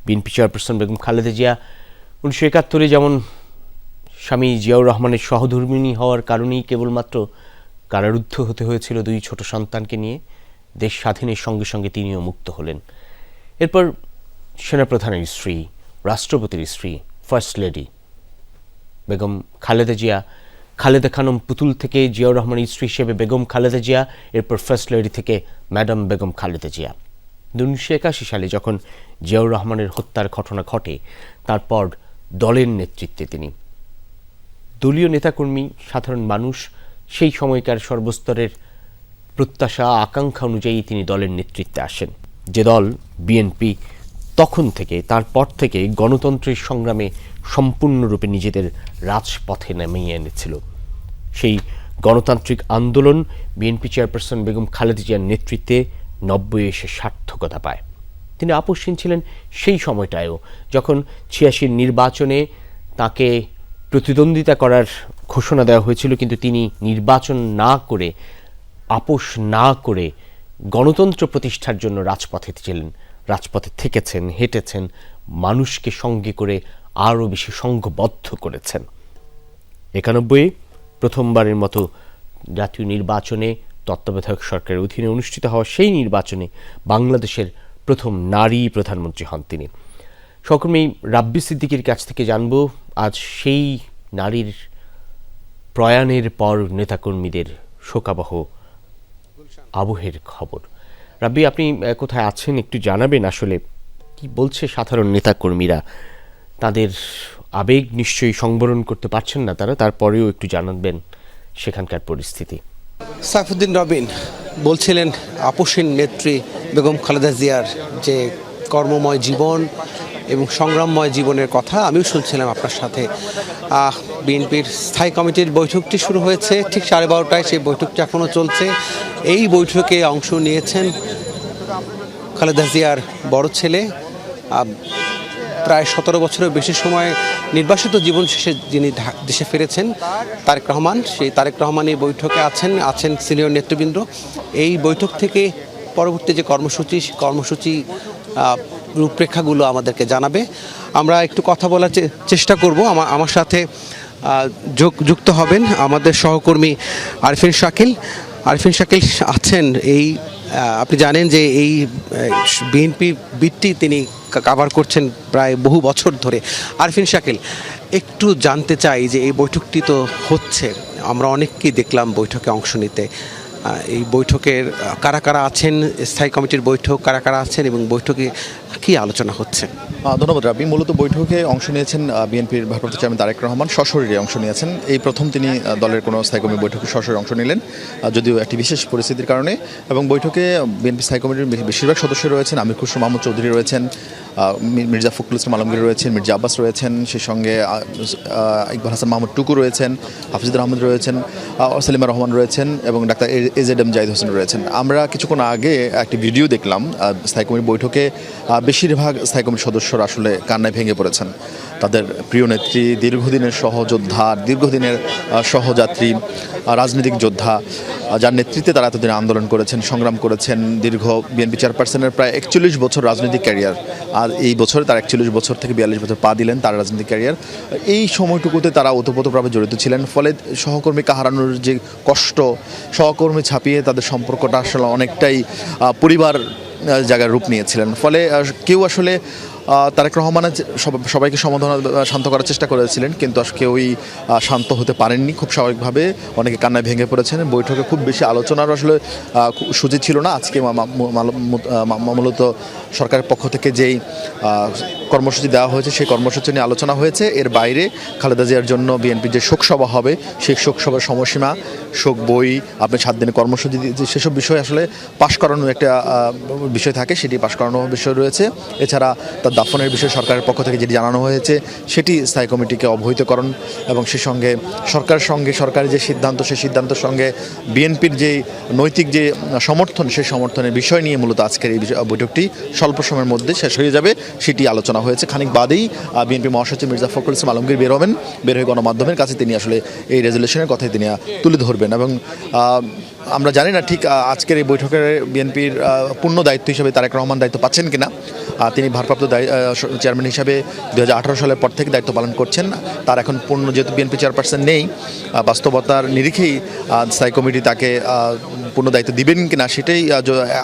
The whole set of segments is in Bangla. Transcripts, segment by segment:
বিএনপি চেয়ারপারসন বেগম খালেদা জিয়া 1971-এ যেমন স্বামী জিয়াউর রহমানের সহধর্মিণী হওয়ার কারণেই কেবলমাত্র কারারুদ্ধ হতে হয়েছিল দুই ছোট সন্তানকে নিয়ে, দেশ স্বাধীনের সঙ্গে সঙ্গে তিনিও মুক্ত হলেন। এরপর সেনাপ্রধানের স্ত্রী, রাষ্ট্রপতির স্ত্রী, ফার্স্ট লেডি বেগম খালেদা জিয়া, খালেদা খানম পুতুল থেকে জিয়াউর রহমানের স্ত্রী হিসেবে বেগম খালেদা জিয়া, এরপর ফার্স্ট লেডি থেকে ম্যাডাম বেগম খালেদা জিয়া। 1981 সালে যখন জিয়াউর রহমানের হত্যার ঘটনা ঘটে, তারপর দলের নেতৃত্বে তিনি, দলীয় নেতাকর্মী, সাধারণ মানুষ, সেই সময়কার সর্বস্তরের প্রত্যাশা আকাঙ্ক্ষা অনুযায়ী তিনি দলের নেতৃত্বে আসেন। যে দল বিএনপি তখন থেকে, তারপর থেকে গণতন্ত্রের সংগ্রামে সম্পূর্ণরূপে নিজেদের রাজপথে নামিয়ে এনেছিল। সেই গণতান্ত্রিক আন্দোলন বিএনপি চেয়ারপারসন বেগম খালেদা জিয়ার নেতৃত্বে 90-এ এসে সার্থকতা পায়। তিনি আপোষহীন ছিলেন সেই সময়টায়ও, যখন 86-র নির্বাচনে তাকে প্রতিদ্বন্দ্বিতা করার ঘোষণা দেওয়া হয়েছিল, কিন্তু তিনি নির্বাচন না করে, আপোষ না করে গণতন্ত্র প্রতিষ্ঠার জন্য রাজপথে ছিলেন, রাজপথে থেকেছেন, হেঁটেছেন, মানুষকে সঙ্গে করে আরও বেশি সংঘবদ্ধ করেছেন। 91-এ প্রথমবারের মতো জাতীয় নির্বাচনে তত্ত্বাবধায়ক সরকারের অধীনে অনুষ্ঠিত হওয়া সেই নির্বাচনে বাংলাদেশের প্রথম নারী প্রধানমন্ত্রী হন তিনি। সহকর্মী রাব্বি সিদ্দিকীর কাছ থেকে জানব আজ সেই নারীর প্রয়াণের পর নেতাকর্মীদের শোকাবহ আবহের খবর। রাব্বি, আপনি কোথায় আছেন একটু জানাবেন? আসলে কি বলছে সাধারণ নেতাকর্মীরা? তাদের আবেগ নিশ্চয়ই সংবরণ করতে পারছেন না তারা, তারপরেও একটু জানাবেন সেখানকার পরিস্থিতি। সাইফুদ্দিন রবিন বলছিলেন আপোষহীন নেত্রী বেগম খালেদা জিয়ার যে কর্মময় জীবন এবং সংগ্রামময় জীবনের কথা আমিও শুনছিলাম আপনার সাথে। বিএনপির স্থায়ী কমিটির বৈঠকটি শুরু হয়েছে ঠিক 12:30টায়, সেই বৈঠকটি এখনও চলছে। এই বৈঠকে অংশ নিয়েছেন খালেদা জিয়ার বড় ছেলে, প্রায় 17 বছরের বেশি সময় নির্বাসিত জীবন শেষে যিনি দেশে ফিরেছেন, তারেক রহমান। সেই তারেক রহমান এই বৈঠকে আছেন সিনিয়র নেতৃবৃন্দ। এই বৈঠক থেকে পরবর্তী যে কর্মসূচি রূপরেখাগুলো আমাদেরকে জানাবে। আমরা একটু কথা বলার চেষ্টা করব। আমার সাথে যুক্ত হবেন আমাদের সহকর্মী আরিফিন শাকিল আছেন। আপনি জানেন যে এই বিএনপি বিটটি তিনি কাভার করছেন প্রায় বহু বছর ধরে। আরিফিন শাকিল, একটু জানতে চাই যে এই বৈঠকটি তো হচ্ছে, আমরা অনেককেই দেখলাম বৈঠকে অংশ নিতে। এই বৈঠকের কারা কারা আছেন, স্থায়ী কমিটির বৈঠক কারা কারা আছেন এবং বৈঠকে কী আলোচনা হচ্ছে? ধন্যবাদ রাবি। মূলত বৈঠকে অংশ নিয়েছেন বিএনপির ভারপ্রাপ্ত চেয়ারম্যান তারেক রহমান, সশরীরে অংশ নিয়েছেন। এই প্রথম তিনি দলের কোনো স্থায়ী কমিটির বৈঠকে সশরীরে অংশ নিলেন, যদিও একটি বিশেষ পরিস্থিতির কারণে। এবং বৈঠকে বিএনপি স্থায়ী কমিটির বেশিরভাগ সদস্য রয়েছেন। আমির খুসরো মাহমুদ চৌধুরী রয়েছেন, মির্জা ফখরুল ইসলাম আলমগীর রয়েছেন, মির্জা আব্বাস রয়েছেন, সেই সঙ্গে ইকবাল হাসান মাহমুদ টুকু রয়েছেন, হাফিজুর আহমদ রয়েছেন, সেলিমা রহমান রয়েছেন এবং ডাক্তার এজেড জাহিদ হোসেন রয়েছেন। আমরা কিছুক্ষণ আগে একটি ভিডিও দেখলাম। স্থায়ী কমিটির বৈঠকে বেশিরভাগ স্থায়ী কমিটির সদস্যরা আসলে কান্নায় ভেঙে পড়েছেন। তাদের প্রিয় নেত্রী, দীর্ঘদিনের সহযোদ্ধা, দীর্ঘদিনের সহযাত্রী, রাজনৈতিক যোদ্ধা, যার নেতৃত্বে তারা এতদিন আন্দোলন করেছেন, সংগ্রাম করেছেন। দীর্ঘ বিএনপি চেয়ারপারসনের প্রায় 41 বছর রাজনৈতিক ক্যারিয়ার। আর এই বছরে তার 41 বছর থেকে 42 বছর পা দিলেন তার রাজনৈতিক ক্যারিয়ার। এই সময়টুকুতে তারা ওতপ্রোতভাবে জড়িত ছিলেন। ফলে সহকর্মীকে হারানোর যে কষ্ট, সহকর্মী ছাপিয়ে তাদের সম্পর্কটা আসলে অনেকটাই পরিবার জায়গায় রূপ নিয়েছিলেন। ফলে কেউ আসলে তারেক রহমানের সবাইকে শান্ত করার চেষ্টা করেছিলেন, কিন্তু কেউই শান্ত হতে পারেননি। খুব স্বাভাবিকভাবে অনেকে কান্নায় ভেঙে পড়েছেন। বৈঠকে খুব বেশি আলোচনার আসলে সুযোগ ছিল না। আজকে মূলত সরকারের পক্ষ থেকে যেই কর্মসূচি দেওয়া হয়েছে সেই কর্মসূচি নিয়ে আলোচনা হয়েছে। এর বাইরে খালেদা জিয়ার জন্য বিএনপির যে শোকসভা হবে, সেই শোকসভার সময়সীমা, শোক বই, আপনি 7 দিনের কর্মসূচি, সেসব বিষয় আসলে পাশ করানোর একটা বিষয় থাকে, সেটি পাশ করানোর বিষয় রয়েছে। এছাড়া তার দাফনের বিষয়ে সরকারের পক্ষ থেকে যেটি জানানো হয়েছে সেটি স্থায়ী কমিটিকে অবহিতকরণ এবং সেই সঙ্গে সরকারের যে সিদ্ধান্ত, সেই সিদ্ধান্তের সঙ্গে বিএনপির যে নৈতিক যে সমর্থন, সেই সমর্থনের বিষয় নিয়ে মূলত আজকের এই বৈঠকটি স্বল্প সময়ের মধ্যে শেষ হয়ে যাবে, সেটি আলোচনা হয়েছে। খানিক বাদেই বিএনপি মহাসচিব মির্জা ফখরুল ইসলাম আলমগীর বের হয়ে গণমাধ্যমের কাছে তিনি আসলে এই রেজলিউশনের কথাই তিনি তুলে ধরবেন। এবং আমরা জানি না ঠিক আজকের এই বৈঠকের বিএনপির পূর্ণ দায়িত্ব হিসেবে তারেক রহমান দায়িত্ব পাচ্ছেন কিনা। তিনি ভারপ্রাপ্ত চেয়ারম্যান হিসাবে 2018 সালের পর থেকে দায়িত্ব পালন করছেন। তার এখন পূর্ণ যেহেতু বিএনপি চেয়ারপারসন নেই, বাস্তবতার নিরিখেই স্থায়ী কমিটি তাকে পূর্ণ দায়িত্ব দিবেন কিনা সেটাই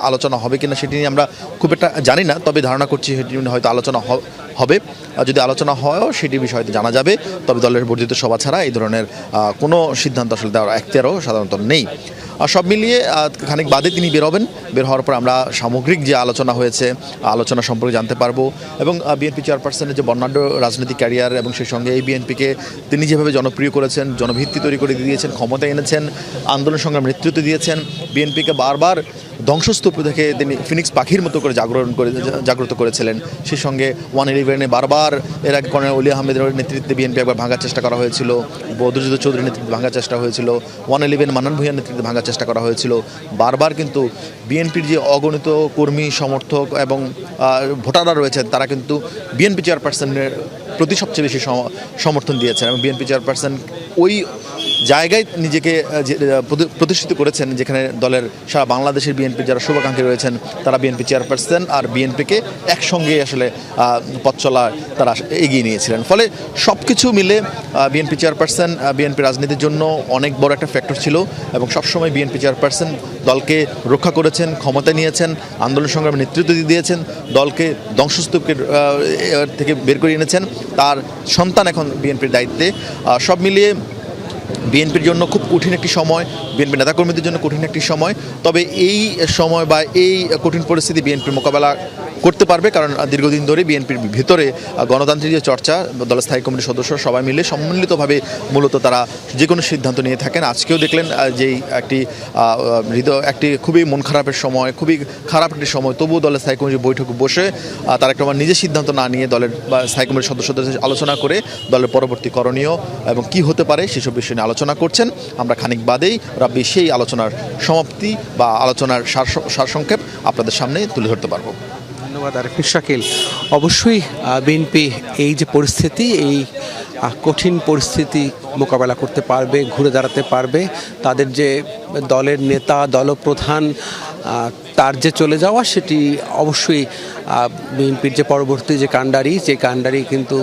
আলোচনা হবে কিনা সেটি নিয়ে আমরা খুব একটা জানি না, তবে ধারণা করছি সেটি নিয়ে হয়তো আলোচনা হবে। যদি আলোচনা হয়ও সেটি বিষয়তে জানা যাবে, তবে দলের বর্ধিত সভা ছাড়া এই ধরনের কোনো সিদ্ধান্ত আসলে দেওয়ার এখতিয়ারও সাধারণত নেই। সব মিলিয়ে খানিক বাদে তিনি বের হওয়ার পর আমরা সামগ্রিক যে আলোচনা হয়েছে আলোচনা সম্পর্কে জানতে পারবো, এবং বিএনপি চেয়ারপারসনের যে বর্ণাঢ্য রাজনৈতিক ক্যারিয়ার এবং সেই সঙ্গে এই বিএনপিকে তিনি যেভাবে জনপ্রিয় করেছেন, জনভিত্তি তৈরি করে দিয়েছেন, ক্ষমতা এনেছেন, আন্দোলন সংগ্রাম নেতৃত্ব দিয়েছেন, বিএনপিকে বারবার ধ্বংসস্তূপ থেকে তিনি ফিনিক্স পাখির মতো করে জাগ্রত করেছিলেন। সেই সঙ্গে 111-এ বারবার এর আগে কর্নেল ওলি আহমেদের নেতৃত্বে বিএনপি একবার ভাঙার চেষ্টা করা হয়েছিল, বদরুদ্দোজা চৌধুরীর নেতৃত্বে ভাঙার চেষ্টা হয়েছিল, 111 মান্নান ভূঁইয়ার নেতৃত্বে ভাঙার চেষ্টা করা হয়েছিল। বারবার কিন্তু বিএনপির যে অগণিত কর্মী সমর্থক এবং ভোটাররা রয়েছেন তারা কিন্তু বিএনপি চেয়ারপারসনের প্রতি সবচেয়ে বেশি সমর্থন দিয়েছেন, এবং বিএনপি চেয়ারপারসন ওই জায়গায় নিজেকে প্রতিষ্ঠিত করেছেন যেখানে দলের সারা বাংলাদেশের বিএনপির যারা শুভাকাঙ্ক্ষী রয়েছেন তারা বিএনপি চেয়ারপারসন আর বিএনপিকে একসঙ্গে আসলে পথ চলা তারা এগিয়ে নিয়েছিলেন। ফলে সব কিছু মিলে বিএনপি চেয়ারপারসন বিএনপি রাজনীতির জন্য অনেক বড় একটা ফ্যাক্টর ছিল, এবং সবসময় বিএনপি চেয়ারপারসন দলকে রক্ষা করেছেন, ক্ষমতা নিয়েছেন, আন্দোলন সংগ্রামে নেতৃত্ব দিয়েছেন, দলকে ধ্বংসস্তূপের থেকে বের করে এনেছেন। তার সন্তান এখন বিএনপির দায়িত্বে। সব মিলিয়ে বিএনপির জন্য খুব কঠিন একটি সময়, বিএনপি নেতাকর্মীদের জন্য কঠিন একটি সময়। তবে এই সময় বা এই কঠিন পরিস্থিতি বিএনপির মোকাবেলা করতে পারবে, কারণ দীর্ঘদিন ধরে বিএনপির ভিতরে গণতান্ত্রিক যে চর্চা, দলের স্থায়ী কমিটির সদস্য সবাই মিলে সম্মিলিতভাবে মূলত তারা যে কোনো সিদ্ধান্ত নিয়ে থাকেন। আজকেও দেখলেন যেই একটি খুবই মন খারাপের সময়, খুবই খারাপ একটি সময়, তবুও দলের স্থায়ী কমিটির বৈঠকে বসে তারা একটা নিজের সিদ্ধান্ত না নিয়ে দলের বা স্থায়ী কমিটির সদস্যদের আলোচনা করে দলের পরবর্তী করণীয় এবং কি হতে পারে সেসব বিষয় নিয়ে আলোচনা করছেন। আমরা খানিক বাদেই রাব্বি সেই আলোচনার সমাপ্তি বা আলোচনার সারসংক্ষেপ আপনাদের সামনে তুলে ধরতে পারবো। ধন্যবাদ আরিফুল শাকিল। অবশ্যই বিএনপি এই যে পরিস্থিতি, এই কঠিন পরিস্থিতি মোকাবেলা করতে পারবে, ঘুরে দাঁড়াতে পারবে। তাদের যে দলের নেতা, দলপ্রধান তার যে চলে যাওয়া, সেটি অবশ্যই বিএনপির যে পরবর্তী যে কাণ্ডারি কিন্তু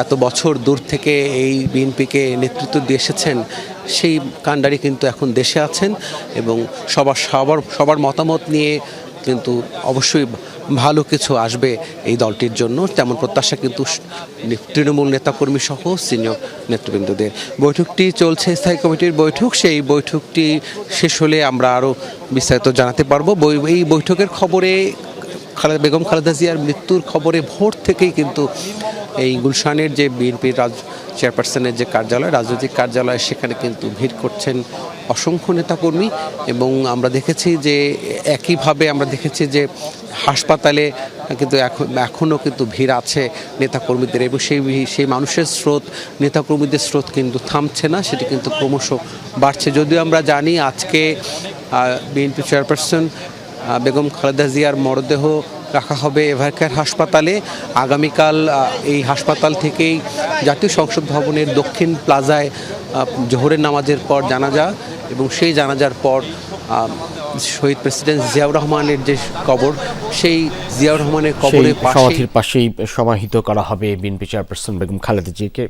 এত বছর দূর থেকে এই বিএনপিকে নেতৃত্ব দিয়ে এসেছেন, সেই কাণ্ডারি কিন্তু এখন দেশে আছেন, এবং সবার মতামত নিয়ে কিন্তু অবশ্যই ভালো কিছু আসবে এই দলটির জন্য, তেমন প্রত্যাশা কিন্তু তৃণমূল নেতাকর্মী সহ সিনিয়র নেতৃবৃন্দদের। বৈঠকটি চলছে, স্থায়ী কমিটির বৈঠক। সেই বৈঠকটি শেষ হলে আমরা আরও বিস্তারিত জানাতে পারবো। এই বৈঠকের খবরে বেগম খালেদা জিয়ার মৃত্যুর খবরে ভোর থেকেই কিন্তু এই গুলশানের যে বিএনপির চেয়ারপারসনের যে কার্যালয়, রাজনৈতিক কার্যালয়, সেখানে কিন্তু ভিড় করছেন অসংখ্য নেতাকর্মী। এবং আমরা দেখেছি যে একইভাবে হাসপাতালে কিন্তু এখনও কিন্তু ভিড় আছে নেতাকর্মীদের, এবং সেই মানুষের স্রোত, নেতাকর্মীদের স্রোত কিন্তু থামছে না, সেটি কিন্তু ক্রমশ বাড়ছে। যদিও আমরা জানি আজকে বিএনপি চেয়ারপারসন বেগম খালেদা জিয়ার মরদেহ রাখা হবে এভারকেয়ার হাসপাতালে। আগামীকাল এই হাসপাতাল থেকেই জাতীয় সংসদ ভবনের দক্ষিণ প্লাজায় জোহরের নামাজের পর জানাজা, এবং সেই জানাজার পর শহীদ প্রেসিডেন্ট জিয়াউর রহমানের যে কবর, সেই জিয়াউর রহমানের কবরের পাশেই সমাহিত করা হবে বিএনপি চেয়ারপারসন বেগম খালেদা জিয়াকে।